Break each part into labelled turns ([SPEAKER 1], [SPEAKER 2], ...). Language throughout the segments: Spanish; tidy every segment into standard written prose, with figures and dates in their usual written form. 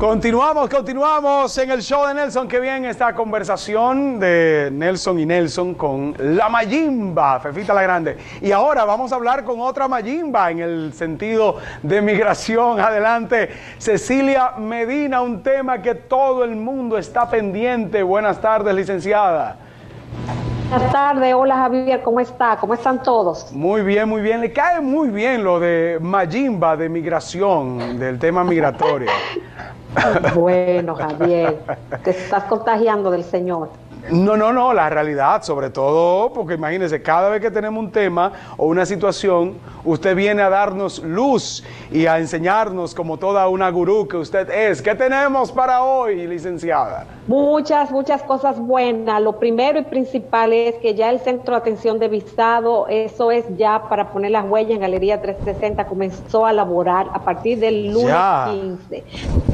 [SPEAKER 1] Continuamos en el show de Nelson. Qué bien esta conversación de Nelson y Nelson con la Mayimba, Fefita la Grande. Y ahora vamos a hablar con otra Mayimba en el sentido de migración. Adelante, Cecilia Medina, un tema que todo el mundo está pendiente. Buenas tardes, licenciada.
[SPEAKER 2] Buenas tardes, hola Javier, ¿cómo está? ¿Cómo están todos?
[SPEAKER 1] Muy bien, muy bien. Le cae muy bien lo de Mayimba, de migración, del tema migratorio.
[SPEAKER 2] Bueno, Javier, te estás contagiando del Señor.
[SPEAKER 1] No, la realidad, sobre todo, porque imagínense, cada vez que tenemos un tema o una situación, usted viene a darnos luz y a enseñarnos como toda una gurú que usted es. ¿Qué tenemos para hoy, licenciada? Muchas
[SPEAKER 2] cosas buenas. Lo primero y principal es que ya el Centro de Atención de Visado, eso es ya para poner las huellas en Galería 360, comenzó a laborar a partir del lunes 15.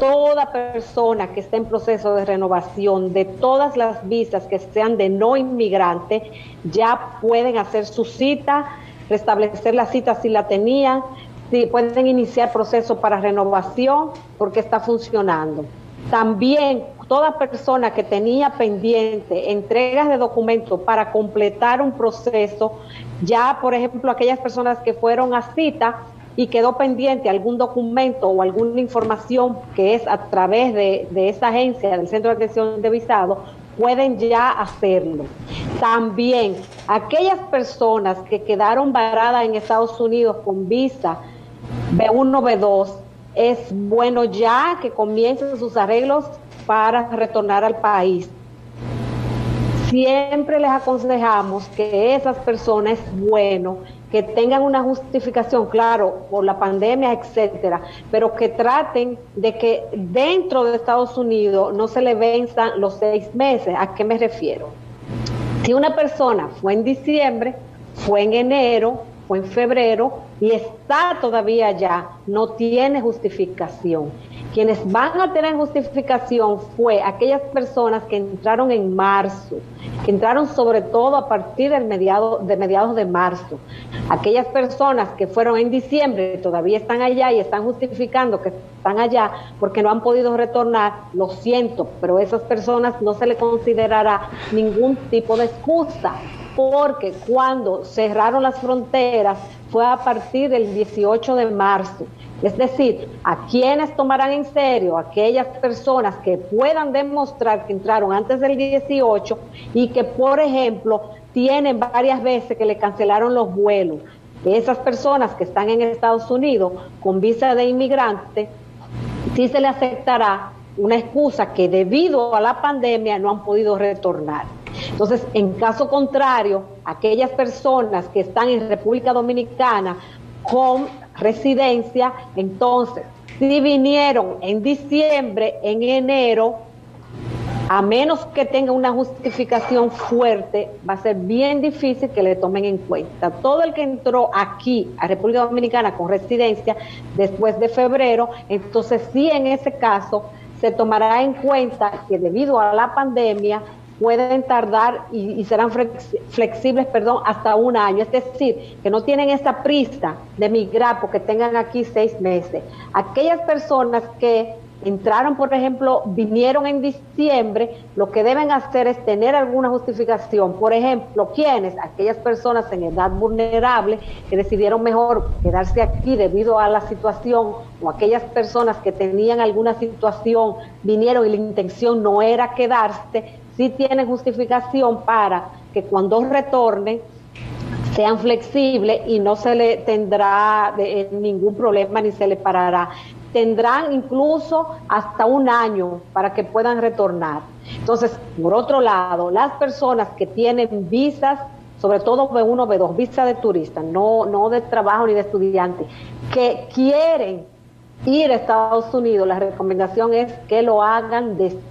[SPEAKER 2] Toda persona que esté en proceso de renovación de todas las visas que sean de no inmigrante, ya pueden hacer su cita, restablecer la cita si la tenían, si pueden iniciar proceso para renovación porque está funcionando. También toda persona que tenía pendiente entregas de documentos para completar un proceso, ya por ejemplo aquellas personas que fueron a cita y quedó pendiente algún documento o alguna información que es a través de esa agencia del Centro de Atención de Visado, pueden ya hacerlo. También aquellas personas que quedaron varadas en Estados Unidos con visa B1, B2, es bueno ya que comiencen sus arreglos para retornar al país. Siempre les aconsejamos que esas personas es bueno que tengan una justificación, claro, por la pandemia, etcétera, pero que traten de que dentro de Estados Unidos no se le venzan los 6 meses. ¿A qué me refiero? Si una persona fue en diciembre, fue en enero, fue en febrero y está todavía allá, no tiene justificación. Quienes van a tener justificación fue aquellas personas que entraron en marzo, que entraron sobre todo a partir de mediados de marzo. Aquellas personas que fueron en diciembre todavía están allá y están justificando que están allá porque no han podido retornar, lo siento, pero a esas personas no se les considerará ningún tipo de excusa, porque cuando cerraron las fronteras fue a partir del 18 de marzo. Es decir, a quienes tomarán en serio aquellas personas que puedan demostrar que entraron antes del 18 y que, por ejemplo, tienen varias veces que le cancelaron los vuelos. Esas personas que están en Estados Unidos con visa de inmigrante, sí se le aceptará una excusa que debido a la pandemia no han podido retornar. Entonces, en caso contrario, aquellas personas que están en República Dominicana con residencia, entonces, si vinieron en diciembre, en enero, a menos que tenga una justificación fuerte, va a ser bien difícil que le tomen en cuenta. Todo el que entró aquí a República Dominicana con residencia después de febrero, entonces sí, en ese caso se tomará en cuenta que debido a la pandemia pueden tardar y serán flexibles, hasta un año. Es decir, que no tienen esa prisa de migrar porque tengan aquí 6 meses. Aquellas personas que entraron, por ejemplo, vinieron en diciembre, lo que deben hacer es tener alguna justificación. Por ejemplo, ¿quiénes? Aquellas personas en edad vulnerable que decidieron mejor quedarse aquí debido a la situación, o aquellas personas que tenían alguna situación, vinieron y la intención no era quedarse, sí tienen justificación para que cuando retornen sean flexibles y no se le tendrá ningún problema ni se le parará. Tendrán incluso hasta un año para que puedan retornar. Entonces, por otro lado, las personas que tienen visas, sobre todo B1, B2, visa de turista, no de trabajo ni de estudiante, que quieren ir a Estados Unidos, la recomendación es que lo hagan después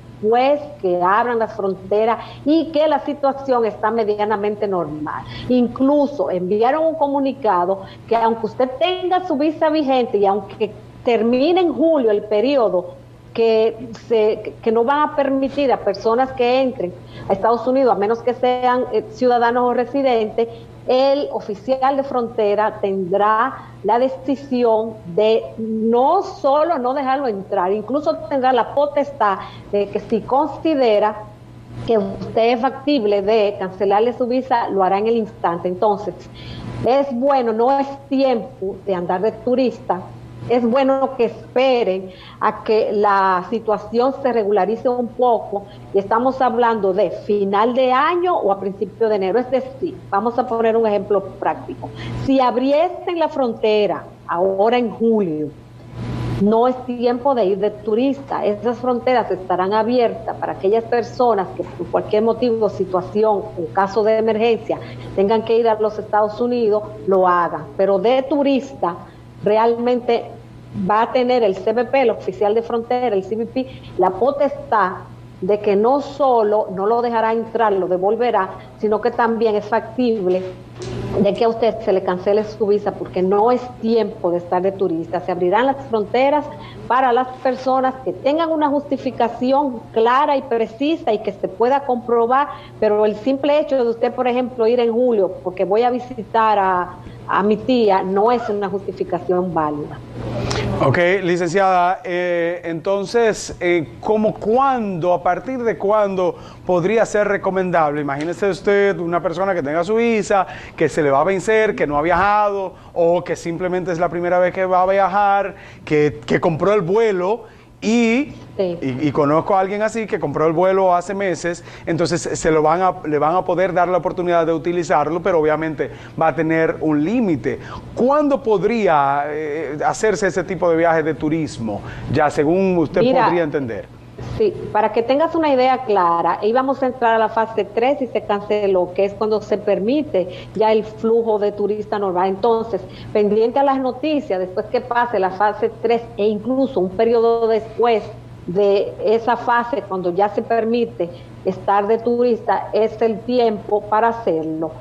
[SPEAKER 2] que abran las fronteras y que la situación está medianamente normal. Incluso enviaron un comunicado que aunque usted tenga su visa vigente y aunque termine en julio el periodo que no van a permitir a personas que entren a Estados Unidos, a menos que sean ciudadanos o residentes, el oficial de frontera tendrá la decisión de no solo no dejarlo entrar, incluso tendrá la potestad de que si considera que usted es factible de cancelarle su visa, lo hará en el instante. Entonces, es bueno, no es tiempo de andar de turista. Es bueno que esperen a que la situación se regularice un poco, y estamos hablando de final de año o a principio de enero. Es decir, vamos a poner un ejemplo práctico. Si abriesen la frontera ahora en julio, no es tiempo de ir de turista. Esas fronteras estarán abiertas para aquellas personas que por cualquier motivo, situación o caso de emergencia tengan que ir a los Estados Unidos, lo hagan. Pero de turista, realmente va a tener el CBP, el oficial de frontera, el CBP, la potestad de que no solo no lo dejará entrar, lo devolverá, sino que también es factible de que a usted se le cancele su visa, porque no es tiempo de estar de turista. Se abrirán las fronteras para las personas que tengan una justificación clara y precisa y que se pueda comprobar, pero el simple hecho de usted, por ejemplo, ir en julio porque voy a visitar a mi tía, no es una justificación válida.
[SPEAKER 1] Ok, licenciada, entonces, ¿cómo cuándo, a partir de cuándo podría ser recomendable? Imagínese usted una persona que tenga su visa, que se le va a vencer, que no ha viajado, o que simplemente es la primera vez que va a viajar, que compró el vuelo y conozco a alguien así que compró el vuelo hace meses, entonces le van a poder dar la oportunidad de utilizarlo, pero obviamente va a tener un límite. ¿Cuándo podría hacerse ese tipo de viajes de turismo? Ya según usted podría entender.
[SPEAKER 2] Sí, para que tengas una idea clara, íbamos a entrar a la fase 3 y se canceló, que es cuando se permite ya el flujo de turistas normal. Entonces, pendiente a las noticias, después que pase la fase 3 e incluso un periodo después de esa fase, cuando ya se permite estar de turista, es el tiempo para hacerlo.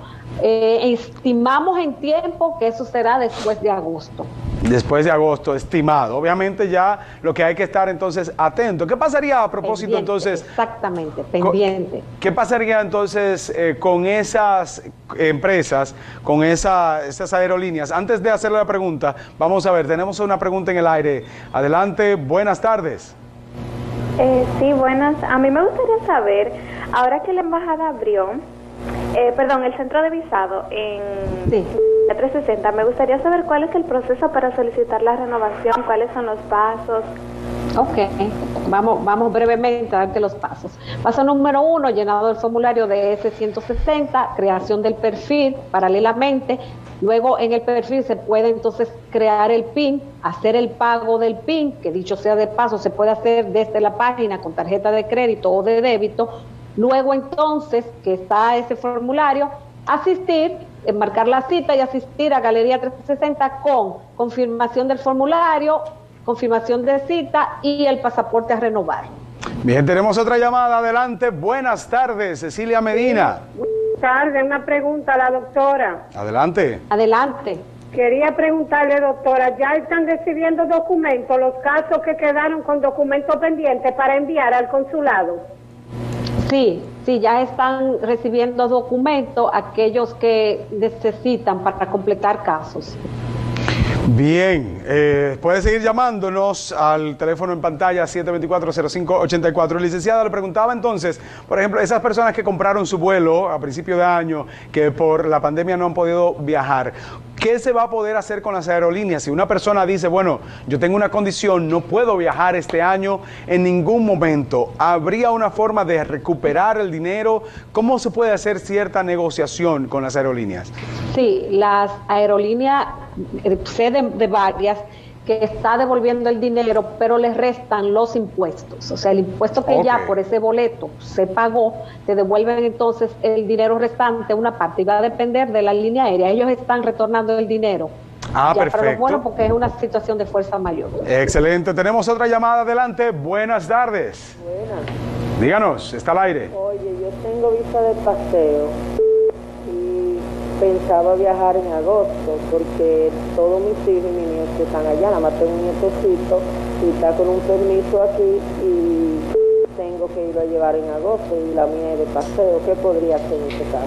[SPEAKER 2] Estimamos en tiempo que eso será después de agosto.
[SPEAKER 1] Después de agosto, estimado. Obviamente ya lo que hay que estar entonces atento. ¿Qué pasaría a propósito
[SPEAKER 2] pendiente,
[SPEAKER 1] entonces?
[SPEAKER 2] Exactamente, pendiente.
[SPEAKER 1] ¿Qué pasaría entonces con esas empresas, con esas aerolíneas? Antes de hacerle la pregunta, vamos a ver, tenemos una pregunta en el aire. Adelante, buenas tardes.
[SPEAKER 3] Sí, buenas. A mí me gustaría saber, ahora que la embajada abrió, el centro de visado en la 360, me gustaría saber cuál es el proceso para solicitar la renovación, cuáles son los pasos.
[SPEAKER 2] Ok, vamos brevemente a darte los pasos. Paso número 1, llenado del formulario de S-160, creación del perfil paralelamente. Luego en el perfil se puede entonces crear el PIN, hacer el pago del PIN, que dicho sea de paso se puede hacer desde la página con tarjeta de crédito o de débito. Luego entonces, que está ese formulario, asistir, marcar la cita y asistir a Galería 360 con confirmación del formulario, confirmación de cita y el pasaporte a renovar.
[SPEAKER 1] Bien, tenemos otra llamada. Adelante, buenas tardes, Cecilia Medina.
[SPEAKER 4] Buenas tardes, una pregunta a la doctora.
[SPEAKER 1] Adelante.
[SPEAKER 2] Adelante.
[SPEAKER 4] Quería preguntarle, doctora, ¿ya están recibiendo documentos, los casos que quedaron con documentos pendientes para enviar al consulado?
[SPEAKER 2] Sí, ya están recibiendo documentos aquellos que necesitan para completar casos.
[SPEAKER 1] Bien, puede seguir llamándonos al teléfono en pantalla 724-0584. Licenciada, le preguntaba entonces, por ejemplo, esas personas que compraron su vuelo a principio de año, que por la pandemia no han podido viajar, ¿qué se va a poder hacer con las aerolíneas? Si una persona dice, bueno, yo tengo una condición, no puedo viajar este año en ningún momento, ¿habría una forma de recuperar el dinero? ¿Cómo se puede hacer cierta negociación con las aerolíneas?
[SPEAKER 2] Sí, las aerolíneas, sé de varias, que está devolviendo el dinero, pero les restan los impuestos. O sea, el impuesto que ya por ese boleto se pagó, te devuelven entonces el dinero restante, una parte, y va a depender de la línea aérea. Ellos están retornando el dinero.
[SPEAKER 1] Ah,
[SPEAKER 2] ya,
[SPEAKER 1] perfecto.
[SPEAKER 2] pero lo bueno porque es una situación de fuerza mayor.
[SPEAKER 1] Excelente. Tenemos otra llamada. Adelante. Buenas tardes.
[SPEAKER 5] Buenas.
[SPEAKER 1] Díganos, está al aire.
[SPEAKER 5] Oye, yo tengo visa de paseo y pensaba viajar en agosto porque todos mis hijos y mis nietos están allá, nada más tengo un nietecito y está con un permiso aquí y tengo que irlo a llevar en agosto y la mía es de paseo. ¿Qué podría hacer en este caso?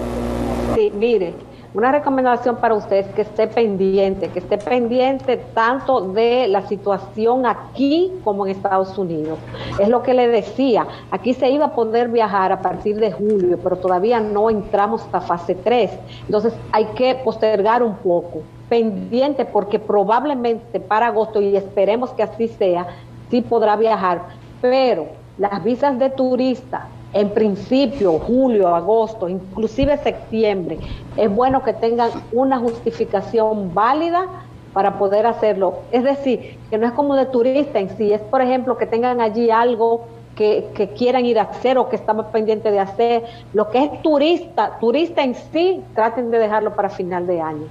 [SPEAKER 2] Sí, mire, una recomendación para usted es que esté pendiente tanto de la situación aquí como en Estados Unidos. Es lo que le decía, aquí se iba a poder viajar a partir de julio, pero todavía no entramos hasta fase 3, entonces hay que postergar un poco, pendiente porque probablemente para agosto, y esperemos que así sea, sí podrá viajar, pero las visas de turista, en principio, julio, agosto, inclusive septiembre, es bueno que tengan una justificación válida para poder hacerlo. Es decir, que no es como de turista en sí, es por ejemplo que tengan allí algo que quieran ir a hacer o que estamos pendientes de hacer. Lo que es turista en sí, traten de dejarlo para final de año.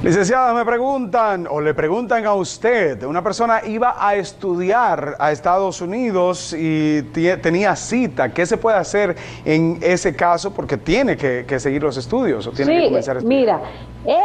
[SPEAKER 1] Licenciada, me preguntan o le preguntan a usted, una persona iba a estudiar a Estados Unidos y tenía cita, ¿qué se puede hacer en ese caso? Porque tiene que seguir los estudios o tiene que comenzar a estudiar.
[SPEAKER 2] Mira,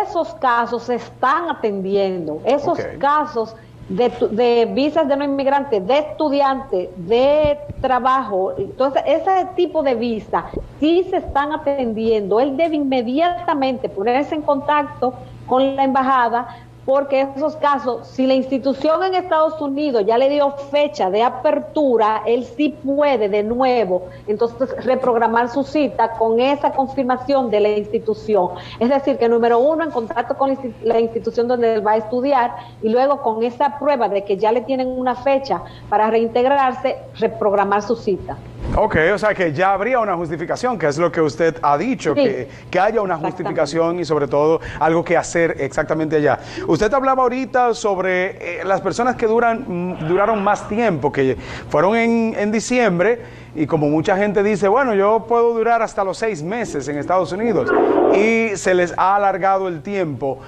[SPEAKER 2] esos casos se están atendiendo, esos casos de visas de no inmigrantes, de estudiantes, de trabajo, entonces ese tipo de visa sí se están atendiendo. Él debe inmediatamente ponerse en contacto con la embajada, porque esos casos, si la institución en Estados Unidos ya le dio fecha de apertura, él sí puede de nuevo, entonces reprogramar su cita con esa confirmación de la institución. Es decir, que número uno, en contacto con la institución donde él va a estudiar, y luego con esa prueba de que ya le tienen una fecha para reintegrarse, reprogramar su cita.
[SPEAKER 1] Ok, o sea que ya habría una justificación, que es lo que usted ha dicho, que haya una justificación y sobre todo algo que hacer exactamente allá. Usted hablaba ahorita sobre las personas que duraron más tiempo, que fueron en diciembre, y como mucha gente dice, bueno, yo puedo durar hasta los 6 meses en Estados Unidos, y se les ha alargado el tiempo.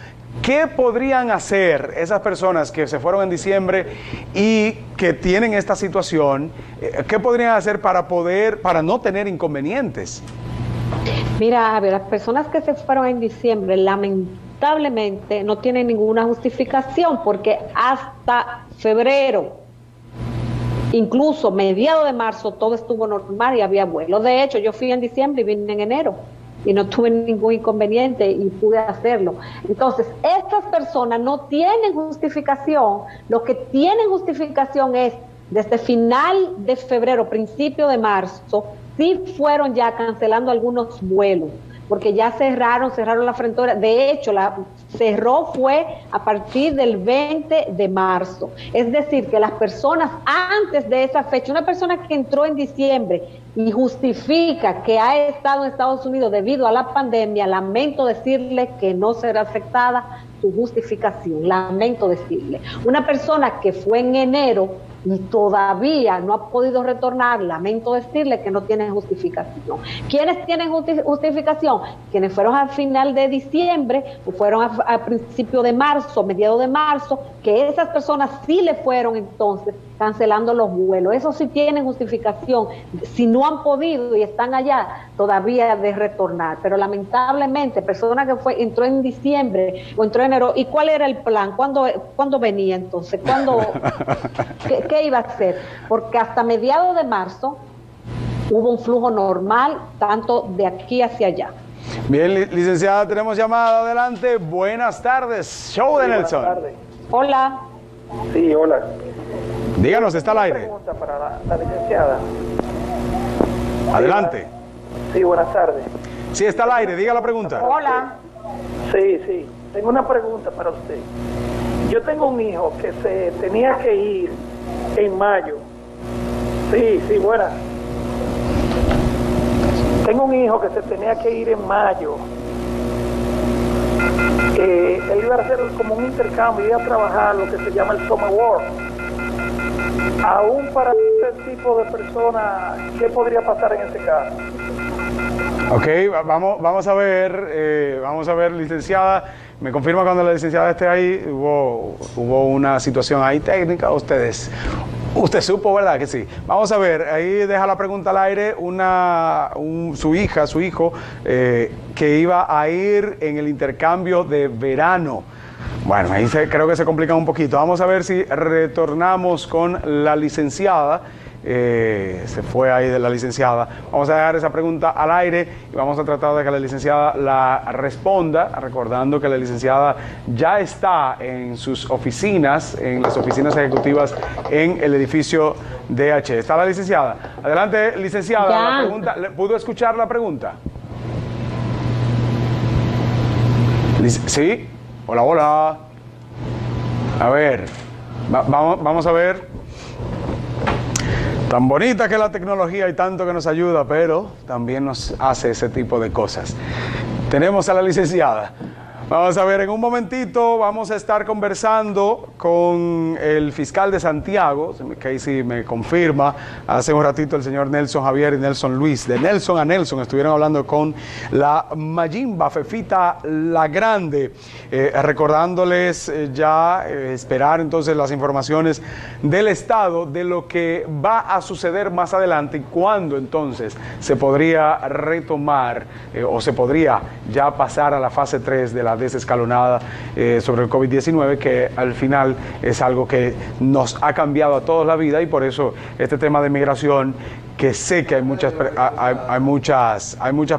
[SPEAKER 1] ¿Qué podrían hacer esas personas que se fueron en diciembre y que tienen esta situación? ¿Qué podrían hacer para no tener inconvenientes?
[SPEAKER 2] Mira, a ver, las personas que se fueron en diciembre, lamentablemente no tienen ninguna justificación, porque hasta febrero, incluso mediados de marzo, todo estuvo normal y había vuelos. De hecho, yo fui en diciembre y vine en enero y no tuve ningún inconveniente y pude hacerlo. Entonces, estas personas no tienen justificación. Lo que tienen justificación es desde final de febrero, principio de marzo, sí fueron ya cancelando algunos vuelos, porque ya cerraron la frontera. De hecho, cerró fue a partir del 20 de marzo. Es decir, que las personas antes de esa fecha, una persona que entró en diciembre y justifica que ha estado en Estados Unidos debido a la pandemia, lamento decirle que no será aceptada su justificación, lamento decirle. Una persona que fue en enero y todavía no ha podido retornar, lamento decirle que no tienen justificación. ¿Quiénes tienen justificación? Quienes fueron al final de diciembre o fueron a principio de marzo, mediados de marzo, que esas personas sí le fueron entonces cancelando los vuelos. Eso sí tienen justificación. Si no han podido y están allá, todavía de retornar. Pero lamentablemente, persona que entró en diciembre o entró en enero, ¿y cuál era el plan? ¿Cuándo venía entonces? ¿Qué iba a hacer? Porque hasta mediados de marzo hubo un flujo normal, tanto de aquí hacia allá.
[SPEAKER 1] Bien, licenciada, tenemos llamada. Adelante. Buenas tardes. Show de Nelson.
[SPEAKER 6] Buenas tardes.
[SPEAKER 2] Hola.
[SPEAKER 6] Sí, hola.
[SPEAKER 1] Díganos, está al aire.
[SPEAKER 6] Una pregunta para la licenciada.
[SPEAKER 1] Adelante.
[SPEAKER 6] Sí, buenas tardes.
[SPEAKER 1] Sí, está al aire. Diga la pregunta.
[SPEAKER 2] Hola.
[SPEAKER 6] Sí. Tengo una pregunta para usted. Yo tengo un hijo que se tenía que ir en mayo. Sí, buenas. Tengo un hijo que se tenía que ir en mayo. Él iba a hacer como un intercambio, iba a trabajar lo que se llama el summer work. Aún para este tipo de personas, ¿qué podría pasar en ese caso?
[SPEAKER 1] Ok, vamos a ver, licenciada. Me confirma cuando la licenciada esté ahí. Hubo una situación ahí técnica. Usted supo, ¿verdad que sí? Vamos a ver, ahí deja la pregunta al aire. Su hijo, que iba a ir en el intercambio de verano. Bueno, ahí creo que se complica un poquito. Vamos a ver si retornamos con la licenciada. se fue ahí de la licenciada. Vamos a dejar esa pregunta al aire y vamos a tratar de que la licenciada la responda, recordando que la licenciada ya está en sus oficinas, en las oficinas ejecutivas en el edificio DH. ¿Está la licenciada? Adelante, licenciada.
[SPEAKER 2] Ya.
[SPEAKER 1] La pregunta, ¿pudo escuchar la pregunta? Sí. Hola, hola. A ver, vamos a ver. Tan bonita que es la tecnología y tanto que nos ayuda, pero también nos hace ese tipo de cosas. Tenemos a la licenciada. Vamos a ver, en un momentito vamos a estar conversando con el fiscal de Santiago, que ahí sí me confirma, hace un ratito el señor Nelson Javier y Nelson Luis, de Nelson a Nelson, estuvieron hablando con la Mayimba Fefita la Grande, recordándoles esperar entonces las informaciones del Estado de lo que va a suceder más adelante y cuándo entonces se podría retomar o se podría ya pasar a la fase 3 de la desescalonada sobre el COVID-19, que al final es algo que nos ha cambiado a todos la vida y por eso este tema de migración, que sé que hay muchas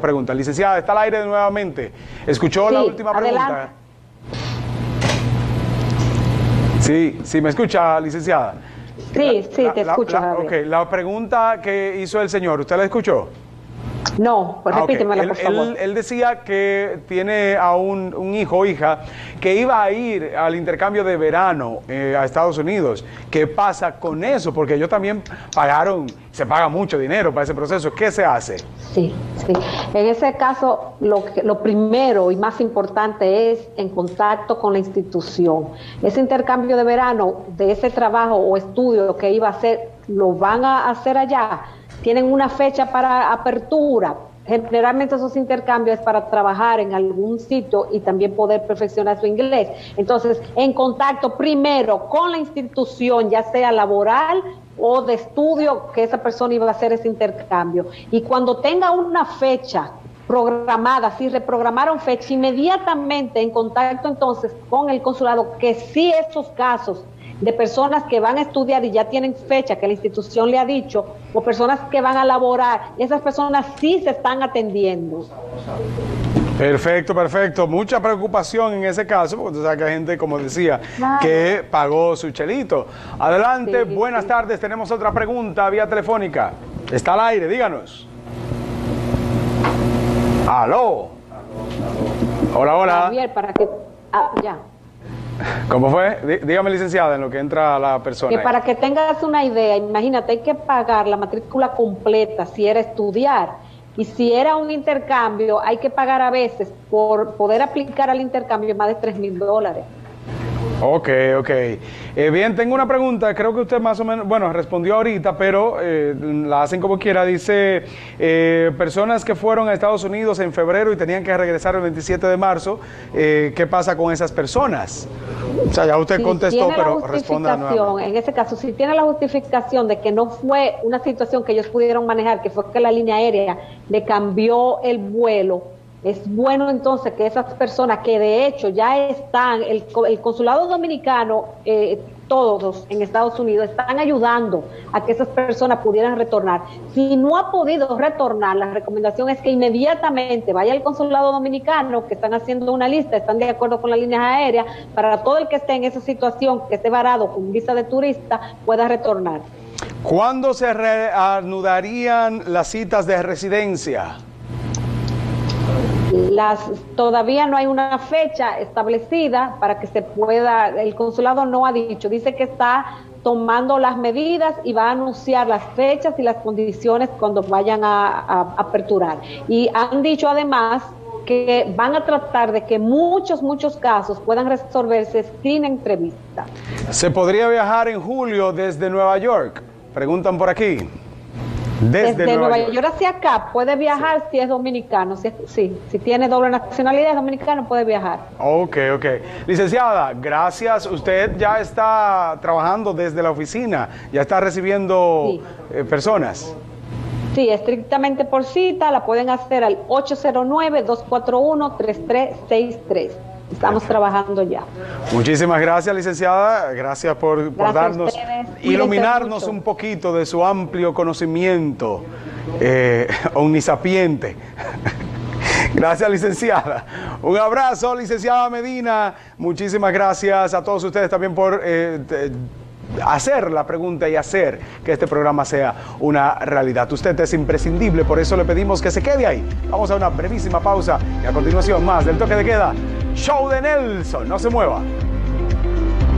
[SPEAKER 1] preguntas. Licenciada, está al aire nuevamente. ¿Escuchó la última pregunta? Sí, ¿me escucha, licenciada?
[SPEAKER 2] Sí, te escucho.
[SPEAKER 1] Ok, la pregunta que hizo el señor, ¿usted la escuchó?
[SPEAKER 2] No, pues repítemela, por favor.
[SPEAKER 1] Él decía que tiene a un hijo o hija que iba a ir al intercambio de verano a Estados Unidos. ¿Qué pasa con eso? Porque ellos también se paga mucho dinero para ese proceso. ¿Qué se hace?
[SPEAKER 2] Sí. En ese caso, lo primero y más importante es en contacto con la institución. Ese intercambio de verano, de ese trabajo o estudio que iba a hacer, lo van a hacer allá. Tienen una fecha para apertura. Generalmente esos intercambios es para trabajar en algún sitio y también poder perfeccionar su inglés. Entonces, en contacto primero con la institución, ya sea laboral o de estudio, que esa persona iba a hacer ese intercambio. Y cuando tenga una fecha programada, si reprogramaron fecha, inmediatamente en contacto entonces con el consulado, que sí esos casos de personas que van a estudiar y ya tienen fecha que la institución le ha dicho, o personas que van a laborar, esas personas sí se están atendiendo.
[SPEAKER 1] Perfecto. Mucha preocupación en ese caso, porque tú sabes que hay gente, como decía, que pagó su chelito. Adelante, buenas tardes, tenemos otra pregunta vía telefónica. Está al aire, díganos. Aló. Hola.
[SPEAKER 2] Javier, para que... ya.
[SPEAKER 1] ¿Cómo fue? Dígame, licenciada, en lo que entra la persona.
[SPEAKER 2] Que para que tengas una idea, imagínate, hay que pagar la matrícula completa si era estudiar. Y si era un intercambio, hay que pagar a veces por poder aplicar al intercambio más de $3,000.
[SPEAKER 1] Ok. Bien, tengo una pregunta, creo que usted más o menos, respondió ahorita, pero la hacen como quiera. Dice, personas que fueron a Estados Unidos en febrero y tenían que regresar el 27 de marzo, ¿qué pasa con esas personas? O sea, ya usted contestó, pero responda nuevamente.
[SPEAKER 2] En ese caso, si tiene la justificación de que no fue una situación que ellos pudieron manejar, que fue que la línea aérea le cambió el vuelo, es bueno entonces que esas personas que de hecho ya están, el consulado dominicano, todos en Estados Unidos están ayudando a que esas personas pudieran retornar. Si no ha podido retornar, la recomendación es que inmediatamente vaya al consulado dominicano, que están haciendo una lista, están de acuerdo con las líneas aéreas, para todo el que esté en esa situación, que esté varado con visa de turista, pueda retornar.
[SPEAKER 1] ¿Cuándo se reanudarían las citas de residencia?
[SPEAKER 2] Todavía no hay una fecha establecida para que se pueda, el consulado no ha dicho, dice que está tomando las medidas y va a anunciar las fechas y las condiciones cuando vayan a aperturar. Y han dicho además que van a tratar de que muchos casos puedan resolverse sin entrevista.
[SPEAKER 1] ¿Se podría viajar en julio desde Nueva York? Preguntan por aquí.
[SPEAKER 2] Desde Nueva York hacia acá puede viajar si es dominicano, si tiene doble nacionalidad dominicano puede viajar.
[SPEAKER 1] Ok. Licenciada, gracias. Usted ya está trabajando desde la oficina, ya está recibiendo personas.
[SPEAKER 2] Sí, estrictamente por cita, la pueden hacer al 809-241-3363. Estamos trabajando ya.
[SPEAKER 1] Muchísimas gracias, licenciada. Gracias por darnos, iluminarnos un poquito de su amplio conocimiento omnisapiente. Gracias, licenciada. Un abrazo, licenciada Medina. Muchísimas gracias a todos ustedes también por hacer la pregunta y hacer que este programa sea una realidad. Usted es imprescindible, por eso le pedimos que se quede ahí. Vamos a una brevísima pausa y a continuación más del Toque de Queda. Show de Nelson. No se mueva.